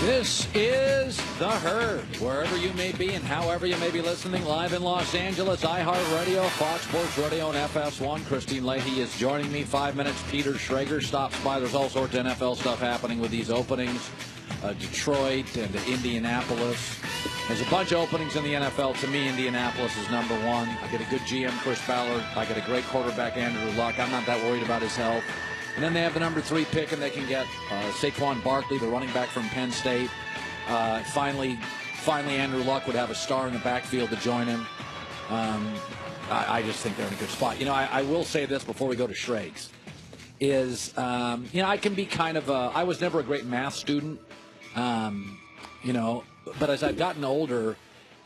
This is The Herd. Wherever you may be and however you may be listening, live in Los Angeles, iHeartRadio, Fox Sports Radio, and FS1. Christine Leahy is joining me. 5 minutes. Peter Schrager stops by. There's all sorts of NFL stuff happening with these openings. Detroit and Indianapolis. There's a bunch of openings in the NFL. To me, Indianapolis is number one. I get a good GM, Chris Ballard. I get a great quarterback, Andrew Luck. I'm not that worried about his health. And then they have the number 3 pick, and they can get Saquon Barkley, the running back from Penn State. Finally, Andrew Luck would have a star in the backfield to join him. I just think they're in a good spot. You know, I will say this before we go to Schrags, is, I can be kind of I was never a great math student, but as I've gotten older,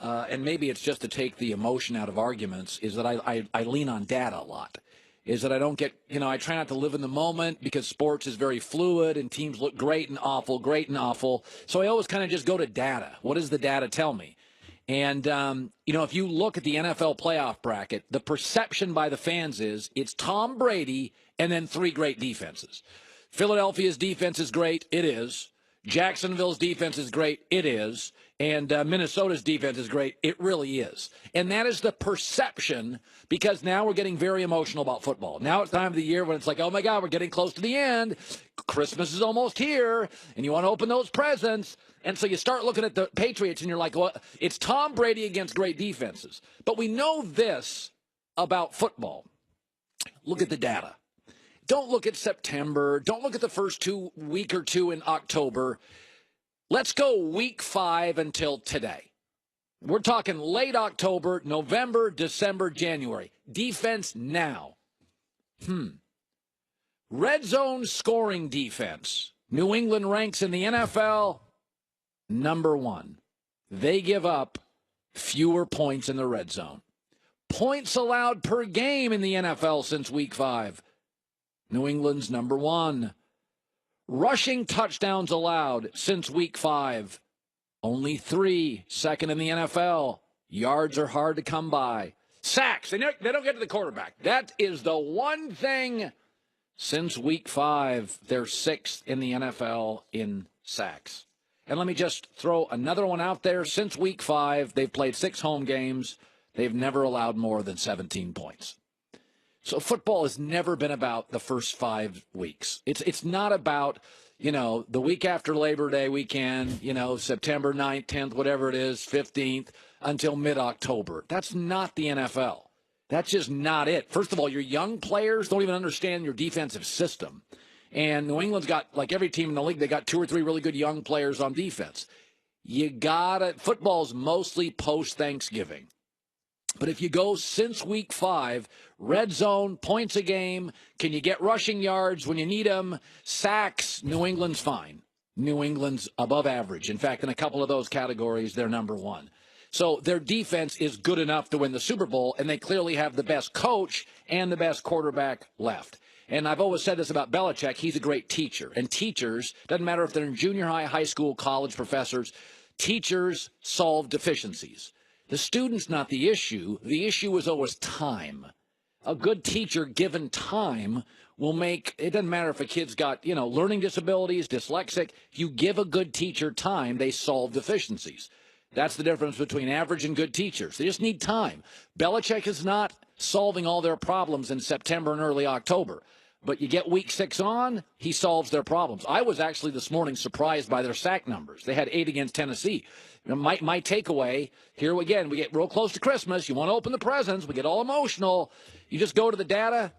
and maybe it's just to take the emotion out of arguments, is that I lean on data a lot. Is that I don't get, I try not to live in the moment because sports is very fluid and teams look great and awful, great and awful. So I always kind of just go to data. What does the data tell me? And, if you look at the NFL playoff bracket, the perception by the fans is it's Tom Brady and then 3 great defenses. Philadelphia's defense is great. It is. Jacksonville's defense is great. It is. And Minnesota's defense is great. It really is. And that is the perception, because now we're getting very emotional about football. Now it's time of the year when it's like, oh, my God, we're getting close to the end. Christmas is almost here, and you want to open those presents. And so you start looking at the Patriots, and you're like, well, it's Tom Brady against great defenses. But we know this about football. Look at the data. Don't look at September. Don't look at the first week or two in October. Let's go week 5 until today. We're talking late October, November, December, January. Defense now. Red zone scoring defense. New England ranks in the NFL number 1. They give up fewer points in the red zone. Points allowed per game in the NFL since week 5. New England's number 1. Rushing touchdowns allowed since week 5. Only 3, second in the NFL. Yards are hard to come by. Sacks, they don't get to the quarterback. That is the one thing. Since week 5, they're 6th in the NFL in sacks. And let me just throw another one out there. Since week 5, they've played 6 home games. They've never allowed more than 17 points. So football has never been about the first 5 weeks. It's not about, the week after Labor Day weekend, September 9th, 10th, whatever it is, 15th, until mid-October. That's not the NFL. That's just not it. First of all, your young players don't even understand your defensive system. And New England's got, like every team in the league, they got 2 or 3 really good young players on defense. Football's mostly post-Thanksgiving. But if you go since week 5, red zone, points a game, can you get rushing yards when you need them? Sacks, New England's fine. New England's above average. In fact, in a couple of those categories, they're number 1. So their defense is good enough to win the Super Bowl, and they clearly have the best coach and the best quarterback left. And I've always said this about Belichick. He's a great teacher. And teachers, doesn't matter if they're in junior high, high school, college, professors, teachers solve deficiencies. The student's not the issue. The issue is always time. A good teacher, given time, will make, it doesn't matter if a kid's got, learning disabilities, dyslexic. If you give a good teacher time, they solve deficiencies. That's the difference between average and good teachers. They just need time. Belichick is not solving all their problems in September and early October. But you get week 6 on, he solves their problems. I was actually this morning surprised by their sack numbers. They had 8 against Tennessee. My takeaway, here again, we get real close to Christmas. You want to open the presents. We get all emotional. You just go to the data.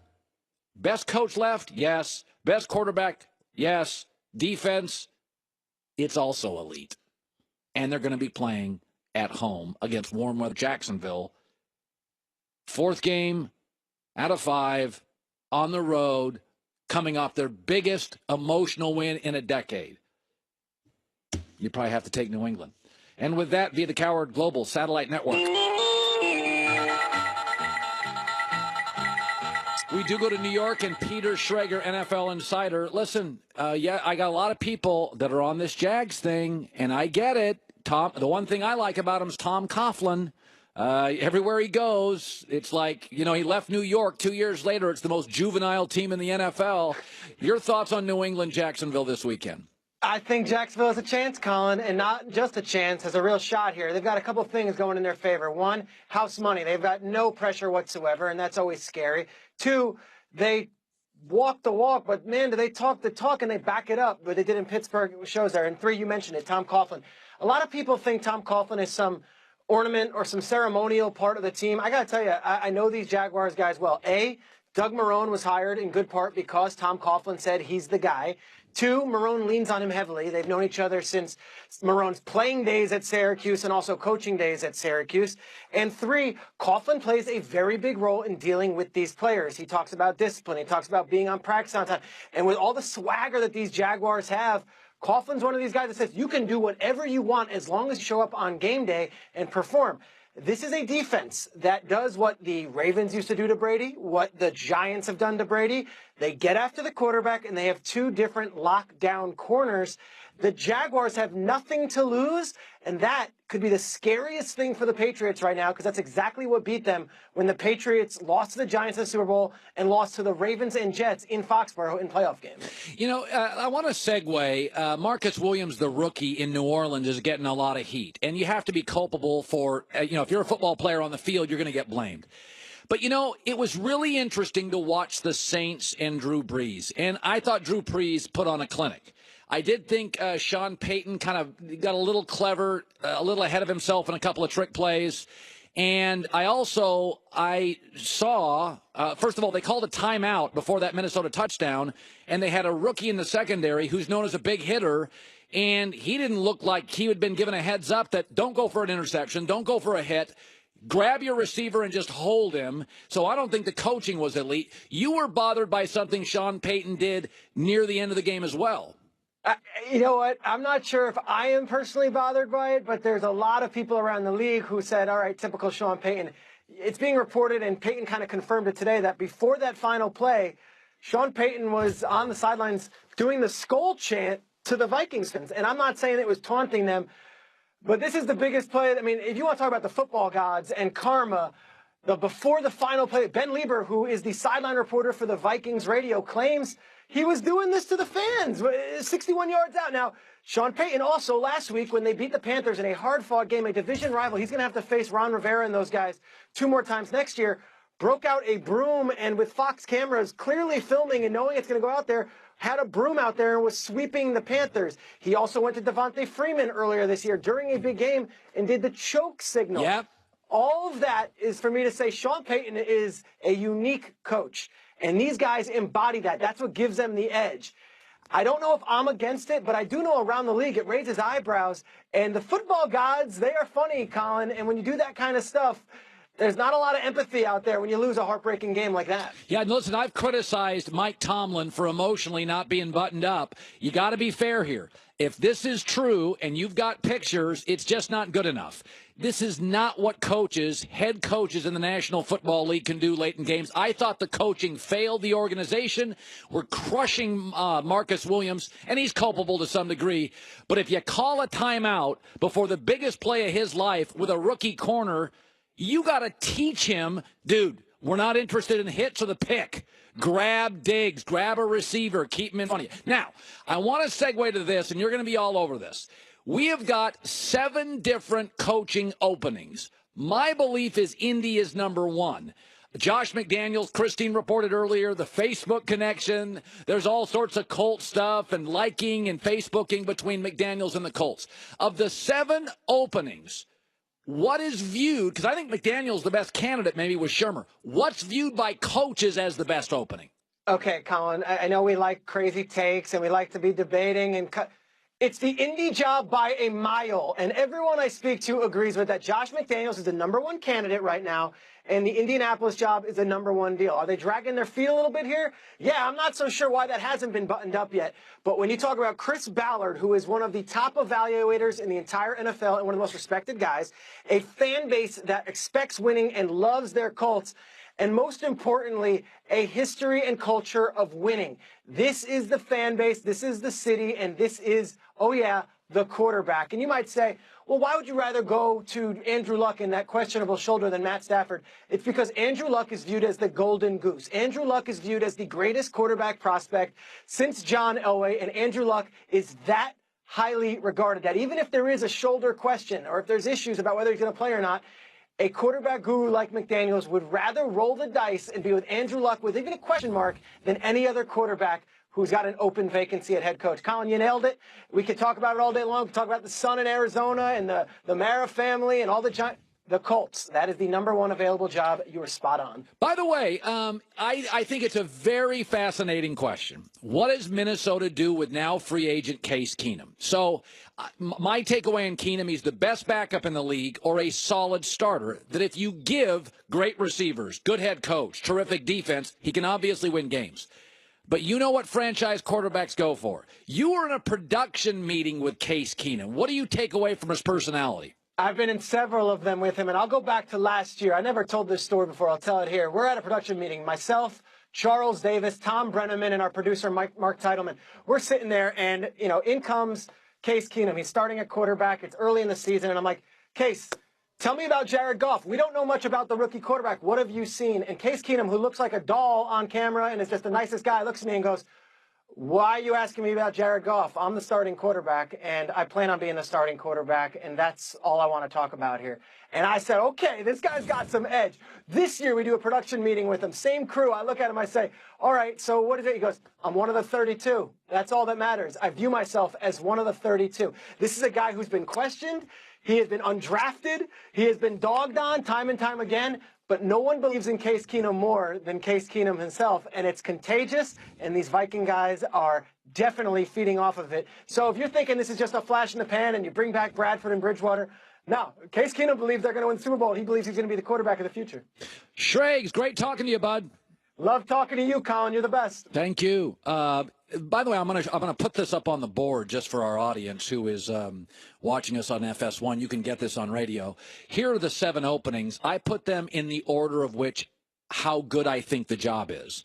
Best coach left? Yes. Best quarterback? Yes. Defense? It's also elite. And they're going to be playing at home against warm weather Jacksonville. 4th game out of 5 on the road, coming off their biggest emotional win in a decade. You probably have to take New England. And with that, via the Coward Global Satellite Network. We do go to New York, and Peter Schrager, NFL Insider. Listen, I got a lot of people that are on this Jags thing, and I get it. The one thing I like about him is Tom Coughlin. Everywhere he goes, it's like, he left New York 2 years later. It's the most juvenile team in the NFL. Your thoughts on New England, Jacksonville this weekend? I think Jacksonville has a chance, Colin, and not just a chance, has a real shot here. They've got a couple things going in their favor. One, house money. They've got no pressure whatsoever, and that's always scary. Two, they walk the walk, but man, do they talk the talk and they back it up. What they did in Pittsburgh shows there. And three, you mentioned it, Tom Coughlin. A lot of people think Tom Coughlin is some ornament or some ceremonial part of the team. I got to tell you, I know these Jaguars guys well. Doug Marrone was hired in good part because Tom Coughlin said he's the guy. Two, Marrone leans on him heavily. They've known each other since Marrone's playing days at Syracuse and also coaching days at Syracuse. And three, Coughlin plays a very big role in dealing with these players. He talks about discipline. He talks about being on practice on time. And with all the swagger that these Jaguars have, Coughlin's one of these guys that says you can do whatever you want as long as you show up on game day and perform. This is a defense that does what the Ravens used to do to Brady, what the Giants have done to Brady. They get after the quarterback, and they have two different lockdown corners. The Jaguars have nothing to lose, and that could be the scariest thing for the Patriots right now, because that's exactly what beat them when the Patriots lost to the Giants in the Super Bowl and lost to the Ravens and Jets in Foxborough in playoff games. You know, I want to segue. Marcus Williams, the rookie in New Orleans, is getting a lot of heat, and you have to be culpable for, if you're a football player on the field, you're going to get blamed. But, it was really interesting to watch the Saints and Drew Brees, and I thought Drew Brees put on a clinic. I did think Sean Payton kind of got a little clever, a little ahead of himself in a couple of trick plays. And I saw, first of all, they called a timeout before that Minnesota touchdown, and they had a rookie in the secondary who's known as a big hitter, and he didn't look like he had been given a heads up that don't go for an interception, don't go for a hit. Grab your receiver and just hold him. So I don't think the coaching was elite. You were bothered by something Sean Payton did near the end of the game as well. You know what? I'm not sure if I am personally bothered by it, but there's a lot of people around the league who said, all right, typical Sean Payton. It's being reported, and Payton kind of confirmed it today, that before that final play, Sean Payton was on the sidelines doing the Skol chant to the Vikings fans. And I'm not saying it was taunting them, but this is the biggest play. I mean, if you want to talk about the football gods and karma, before the final play, Ben Lieber, who is the sideline reporter for the Vikings radio, claims he was doing this to the fans, 61 yards out. Now, Sean Payton also last week, when they beat the Panthers in a hard-fought game, a division rival, he's going to have to face Ron Rivera and those guys 2 more times next year, broke out a broom and with Fox cameras clearly filming and knowing it's going to go out there, had a broom out there and was sweeping the Panthers. He also went to Devontae Freeman earlier this year during a big game and did the choke signal. Yep. All of that is for me to say Sean Payton is a unique coach. And these guys embody that. That's what gives them the edge. I don't know if I'm against it, but I do know around the league it raises eyebrows. And the football gods, they are funny, Colin. And when you do that kind of stuff, there's not a lot of empathy out there when you lose a heartbreaking game like that. Yeah, listen, I've criticized Mike Tomlin for emotionally not being buttoned up. You got to be fair here. If this is true and you've got pictures, it's just not good enough. This is not what head coaches in the National Football League can do late in games. I thought the coaching failed the organization. We're crushing Marcus Williams, and he's culpable to some degree. But if you call a timeout before the biggest play of his life with a rookie corner, you got to teach him, dude, we're not interested in hits or the pick. Grab Diggs, grab a receiver, keep him in front of you. Now, I want to segue to this, and you're going to be all over this. We have got 7 different coaching openings. My belief is Indy is number 1. Josh McDaniels, Christine reported earlier, the Facebook connection. There's all sorts of Colt stuff and liking and Facebooking between McDaniels and the Colts. Of the 7 openings, what is viewed, because I think McDaniels the best candidate maybe was Shermer. What's viewed by coaches as the best opening? Okay, Colin, I know we like crazy takes and we like to be debating and it's the Indy job by a mile, and everyone I speak to agrees with that. Josh McDaniels is the number 1 candidate right now, and the Indianapolis job is the number 1 deal. Are they dragging their feet a little bit here? Yeah, I'm not so sure why that hasn't been buttoned up yet. But when you talk about Chris Ballard, who is one of the top evaluators in the entire NFL and one of the most respected guys, a fan base that expects winning and loves their Colts, and most importantly, a history and culture of winning. This is the fan base, this is the city, and this is, oh yeah, the quarterback. And you might say, well, why would you rather go to Andrew Luck in that questionable shoulder than Matt Stafford? It's because Andrew Luck is viewed as the golden goose. Andrew Luck is viewed as the greatest quarterback prospect since John Elway, and Andrew Luck is that highly regarded that even if there is a shoulder question or if there's issues about whether he's going to play or not, a quarterback guru like McDaniels would rather roll the dice and be with Andrew Luck with even a question mark than any other quarterback who's got an open vacancy at head coach. Colin, you nailed it. We could talk about it all day long. We could talk about the sun in Arizona and the Mara family and all the giant. The Colts. That is the #1 available job. You were spot on. By the way, I think it's a very fascinating question. What does Minnesota do with now free agent Case Keenum? So my takeaway on Keenum, he's the best backup in the league or a solid starter, that if you give great receivers, good head coach, terrific defense, he can obviously win games. But you know what franchise quarterbacks go for. You were in a production meeting with Case Keenum. What do you take away from his personality? I've been in several of them with him, and I'll go back to last year. I never told this story before. I'll tell it here. We're at a production meeting. Myself, Charles Davis, Tom Brenneman, and our producer, Mark Titleman. We're sitting there, and, in comes Case Keenum. He's starting at quarterback. It's early in the season, and I'm like, Case, tell me about Jared Goff. We don't know much about the rookie quarterback. What have you seen? And Case Keenum, who looks like a doll on camera and is just the nicest guy, looks at me and goes, why are you asking me about Jared Goff? I'm the starting quarterback, and I plan on being the starting quarterback, and that's all I want to talk about here. And I said, okay, this guy's got some edge. This year we do a production meeting with him, same crew. I look at him, I say, all right, so what is it? He goes, I'm one of the 32. That's all that matters. I view myself as one of the 32. This is a guy who's been questioned. He has been undrafted. He has been dogged on time and time again. But no one believes in Case Keenum more than Case Keenum himself, and it's contagious, and these Viking guys are definitely feeding off of it. So if you're thinking this is just a flash in the pan and you bring back Bradford and Bridgewater, no. Case Keenum believes they're going to win the Super Bowl. He believes he's going to be the quarterback of the future. Schrags, great talking to you, bud. Love talking to you, Colin. You're the best. Thank you. By the way, I'm gonna put this up on the board just for our audience who is watching us on FS1. You can get this on radio. Here are the 7 openings. I put them in the order of which how good I think the job is.